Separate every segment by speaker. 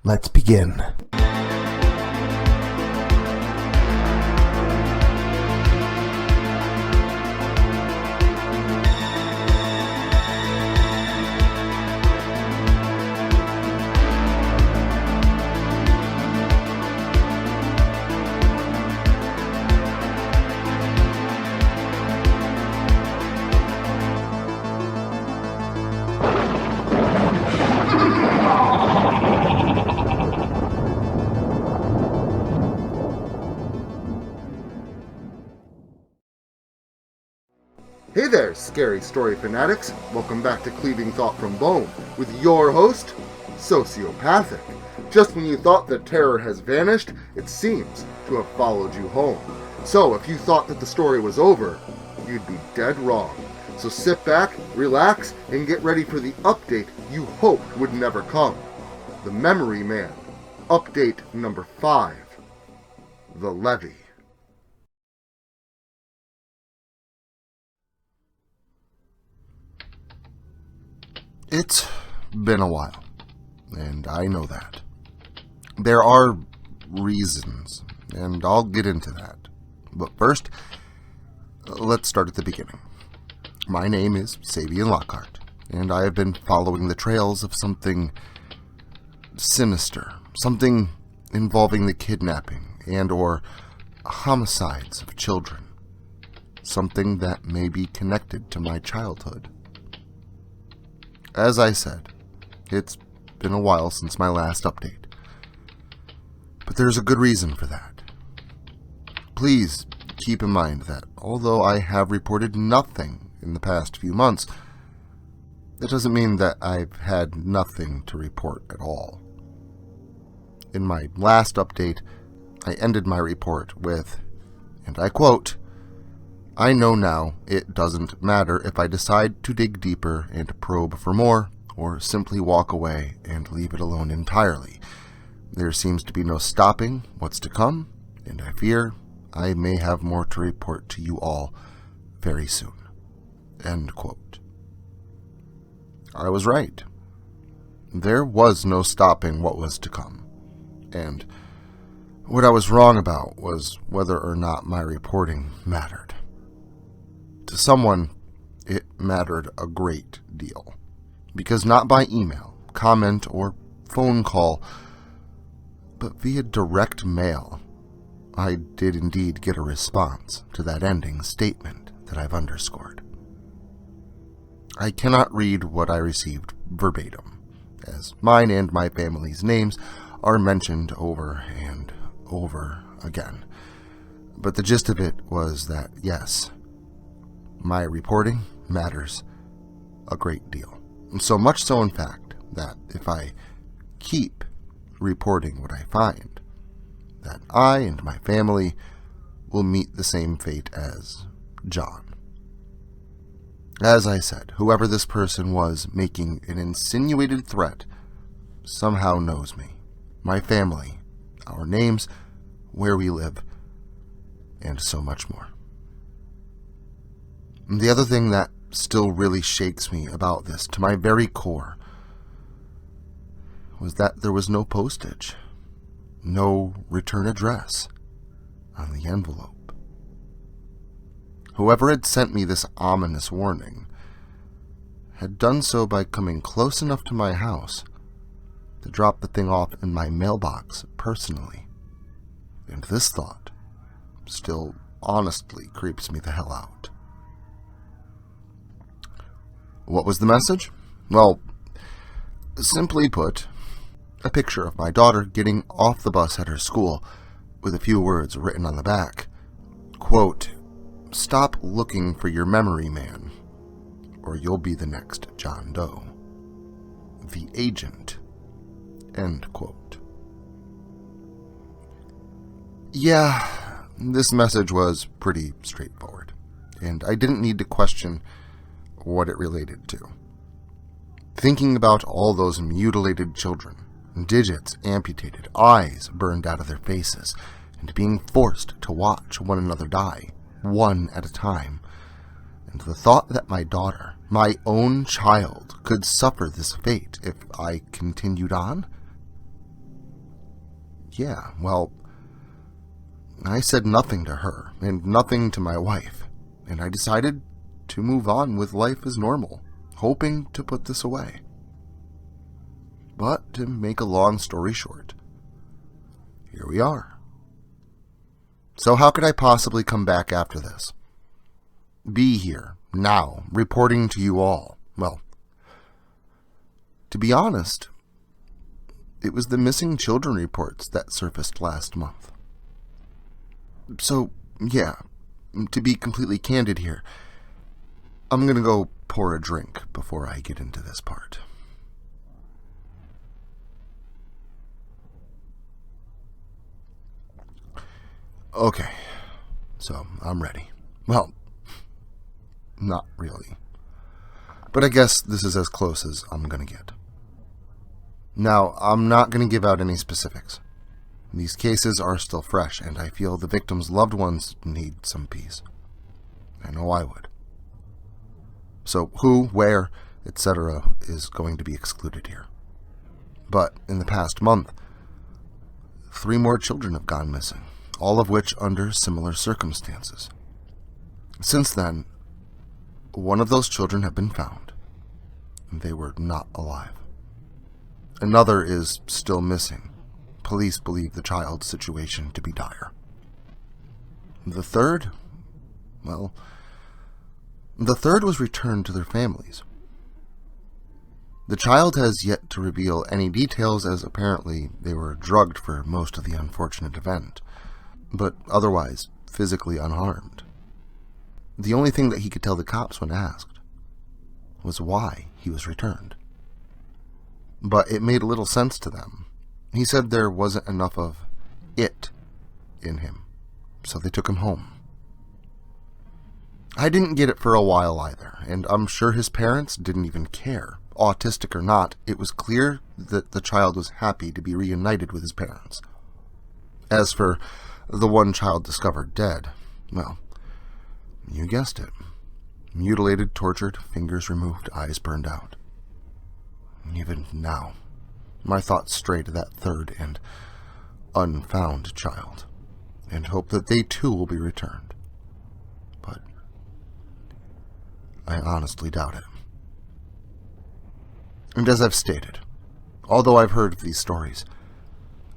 Speaker 1: Let's begin.
Speaker 2: Hey there, scary story fanatics. Welcome back to Cleaving Thought from Bone with your host, Sociopathic. Just when you thought the terror has vanished, it seems to have followed you home. So if you thought that the story was over, you'd be dead wrong. So sit back, relax, and get ready for the update you hoped would never come. The Memory Man. Update number 5. The Levy.
Speaker 1: It's been a while, and I know that. There are reasons, and I'll get into that. But first, let's start at the beginning. My name is Sabian Lockhart, and I have been following the trails of something sinister, something involving the kidnapping and or homicides of children, something that may be connected to my childhood. As I said, it's been a while since my last update. But there's a good reason for that. Please keep in mind that although I have reported nothing in the past few months, that doesn't mean that I've had nothing to report at all. In my last update, I ended my report with, and I quote, "I know now it doesn't matter if I decide to dig deeper and probe for more, or simply walk away and leave it alone entirely. There seems to be no stopping what's to come, and I fear I may have more to report to you all very soon." End quote. I was right. There was no stopping what was to come, and what I was wrong about was whether or not my reporting mattered. To someone, it mattered a great deal, because not by email, comment, or phone call, but via direct mail, I did indeed get a response to that ending statement that I've underscored. I cannot read what I received verbatim, as mine and my family's names are mentioned over and over again, but the gist of it was that, yes, my reporting matters a great deal. And so much so, in fact, that if I keep reporting what I find, that I and my family will meet the same fate as John. As I said, whoever this person was making an insinuated threat somehow knows me, my family, our names, where we live, and so much more. The other thing that still really shakes me about this to my very core was that there was no postage, no return address on the envelope. Whoever had sent me this ominous warning had done so by coming close enough to my house to drop the thing off in my mailbox personally. And this thought still honestly creeps me the hell out. What was the message? Well, simply put, a picture of my daughter getting off the bus at her school with a few words written on the back. Quote, "Stop looking for your memory man, or you'll be the next John Doe. The agent." End quote. Yeah, this message was pretty straightforward, and I didn't need to question what it related to. Thinking about all those mutilated children, digits amputated, eyes burned out of their faces, and being forced to watch one another die, one at a time, and the thought that my daughter, my own child, could suffer this fate if I continued on, Yeah, well, I said nothing to her, and nothing to my wife, and I decided to move on with life as normal, hoping to put this away. But to make a long story short, here we are. So how could I possibly come back after this? Be here, now, reporting to you all? Well, to be honest, it was the missing children reports that surfaced last month. So, yeah, to be completely candid here, I'm gonna go pour a drink before I get into this part. Okay, so I'm ready. Well, not really. But I guess this is as close as I'm gonna get. Now, I'm not gonna give out any specifics. These cases are still fresh, and I feel the victims' loved ones need some peace. I know I would. So who, where, etc. is going to be excluded here. But in the past month, 3 more children have gone missing, all of which under similar circumstances. Since then, one of those children have been found, and they were not alive. Another is still missing. Police believe the child's situation to be dire. The third? Well, the third was returned to their families. The child has yet to reveal any details, as apparently they were drugged for most of the unfortunate event, but otherwise physically unharmed. The only thing that he could tell the cops when asked was why he was returned. But it made little sense to them. He said there wasn't enough of it in him, so they took him home. I didn't get it for a while either, and I'm sure his parents didn't even care. Autistic or not, it was clear that the child was happy to be reunited with his parents. As for the one child discovered dead, well, you guessed it. Mutilated, tortured, fingers removed, eyes burned out. Even now, my thoughts stray to that third and unfound child, and hope that they too will be returned. But I honestly doubt it. And as I've stated, although I've heard of these stories,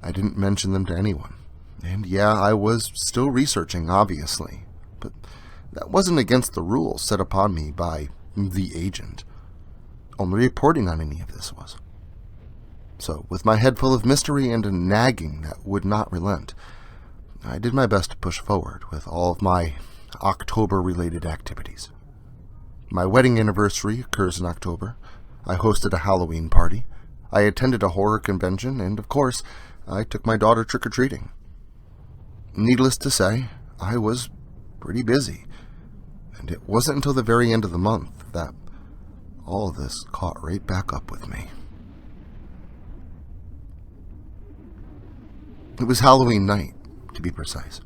Speaker 1: I didn't mention them to anyone. And yeah, I was still researching, obviously, but that wasn't against the rules set upon me by the agent. Only reporting on any of this was. So, with my head full of mystery and a nagging that would not relent, I did my best to push forward with all of my October-related activities. My wedding anniversary occurs in October. I hosted a Halloween party. I attended a horror convention, and of course, I took my daughter trick-or-treating. Needless to say, I was pretty busy, and it wasn't until the very end of the month that all of this caught right back up with me. It was Halloween night, to be precise.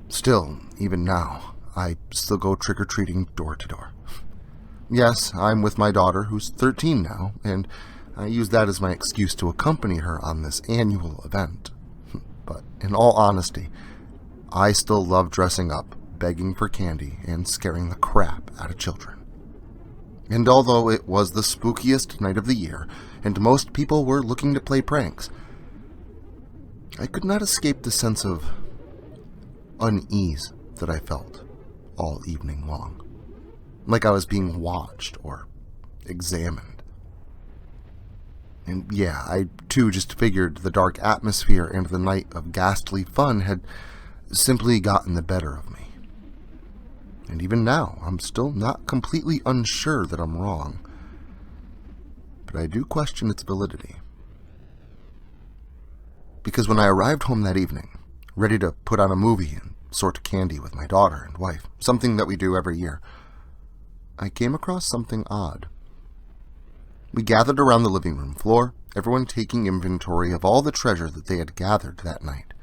Speaker 1: Still, even now, I still go trick-or-treating door to door. Yes, I'm with my daughter, who's 13 now, and I use that as my excuse to accompany her on this annual event. But in all honesty, I still love dressing up, begging for candy, and scaring the crap out of children. And although it was the spookiest night of the year, and most people were looking to play pranks, I could not escape the sense of unease that I felt all evening long. Like I was being watched or examined. And yeah, I too just figured the dark atmosphere and the night of ghastly fun had simply gotten the better of me. And even now, I'm still not completely unsure that I'm wrong. But I do question its validity. Because when I arrived home that evening, ready to put on a movie and sort candy with my daughter and wife, something that we do every year, I came across something odd. We gathered around the living room floor, everyone taking inventory of all the treasure that they had gathered that night.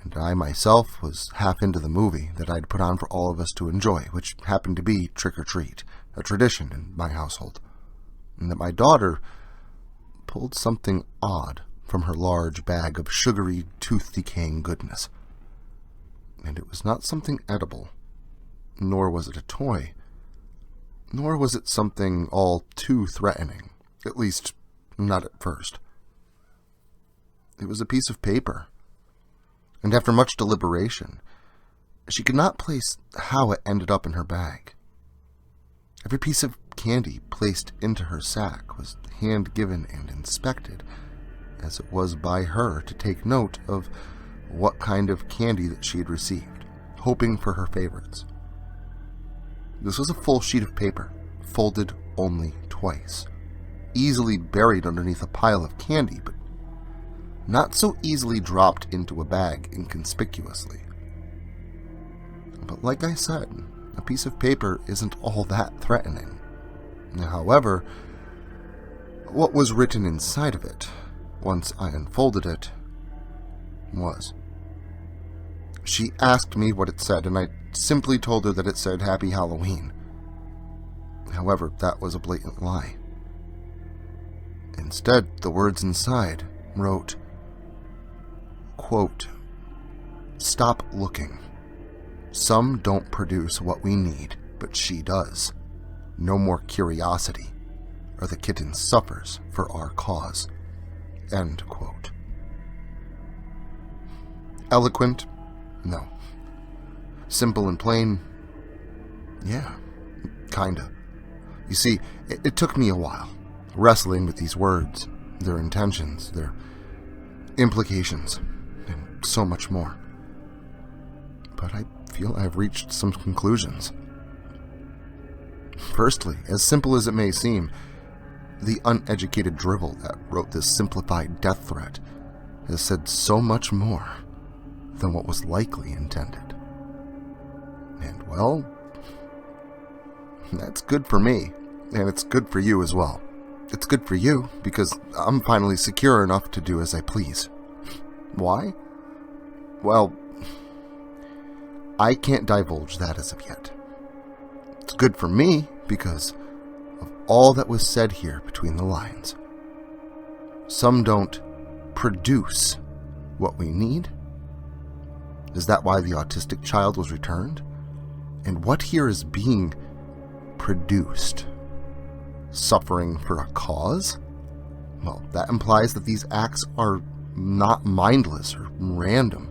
Speaker 1: And I myself was half into the movie that I'd put on for all of us to enjoy, which happened to be Trick or Treat, a tradition in my household. And that my daughter pulled something odd from her large bag of sugary, tooth-decaying goodness. And it was not something edible, nor was it a toy, nor was it something all too threatening, at least not at first. It was a piece of paper, and after much deliberation, she could not place how it ended up in her bag. Every piece of candy placed into her sack was hand-given and inspected, as it was by her to take note of what kind of candy that she had received, hoping for her favorites. This was a full sheet of paper, folded only twice, easily buried underneath a pile of candy, but not so easily dropped into a bag inconspicuously. But like I said, a piece of paper isn't all that threatening. However, what was written inside of it, once I unfolded it, was. She asked me what it said, and I simply told her that it said Happy Halloween. However, that was a blatant lie. Instead, the words inside wrote, quote, "Stop looking. Some don't produce what we need, but she does. No more curiosity, or the kitten suffers for our cause." End quote. Eloquent? No. Simple and plain? Yeah, kinda. You see, it took me a while, wrestling with these words, their intentions, their implications, and so much more. But I feel I've reached some conclusions. Firstly, as simple as it may seem, the uneducated drivel that wrote this simplified death threat has said so much more than what was likely intended. And well, that's good for me, and it's good for you as well. It's good for you because I'm finally secure enough to do as I please. Why? Well, I can't divulge that as of yet. It's good for me because of all that was said here between the lines. Some don't produce what we need. Is that why the autistic child was returned? And what here is being produced? Suffering for a cause? Well, that implies that these acts are not mindless or random.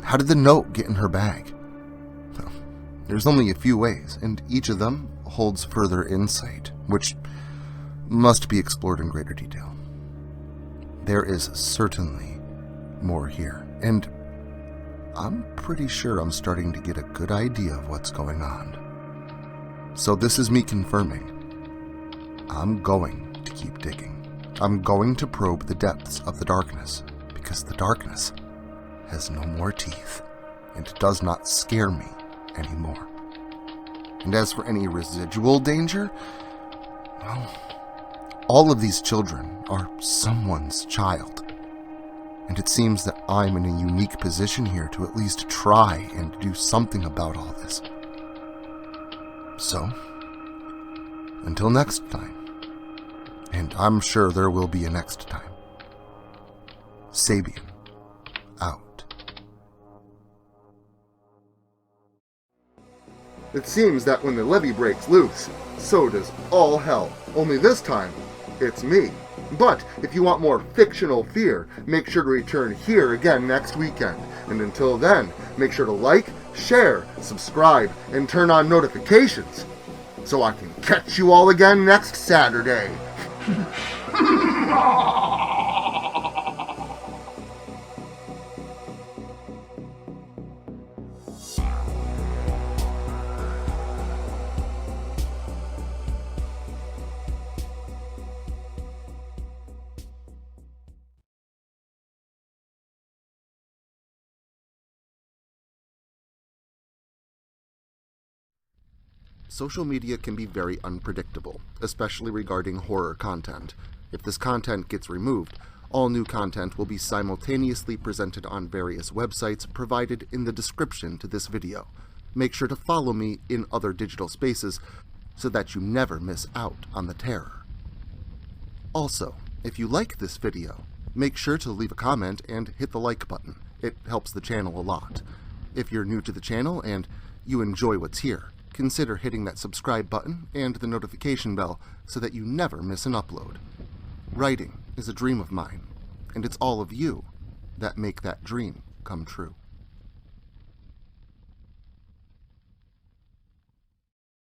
Speaker 1: How did the note get in her bag? Well, there's only a few ways, and each of them holds further insight, which must be explored in greater detail. There is certainly more here, and I'm pretty sure I'm starting to get a good idea of what's going on. So this is me confirming. I'm going to keep digging. I'm going to probe the depths of the darkness, because the darkness has no more teeth, and it does not scare me anymore. And as for any residual danger, well, all of these children are someone's child. And it seems that I'm in a unique position here to at least try and do something about all this. So, until next time, and I'm sure there will be a next time, Sabian out.
Speaker 2: It seems that when the levy breaks loose, so does all hell. Only this time, it's me. But if you want more fictional fear, make sure to return here again next weekend. And until then, make sure to like, share, subscribe, and turn on notifications so I can catch you all again next Saturday.
Speaker 1: Social media can be very unpredictable, especially regarding horror content. If this content gets removed, all new content will be simultaneously presented on various websites provided in the description to this video. Make sure to follow me in other digital spaces so that you never miss out on the terror. Also, if you like this video, Make sure to leave a comment and hit the like button. It helps the channel a lot. If you're new to the channel and you enjoy what's here, consider hitting that subscribe button and the notification bell so that you never miss an upload. Writing is a dream of mine, and it's all of you that make that dream come true.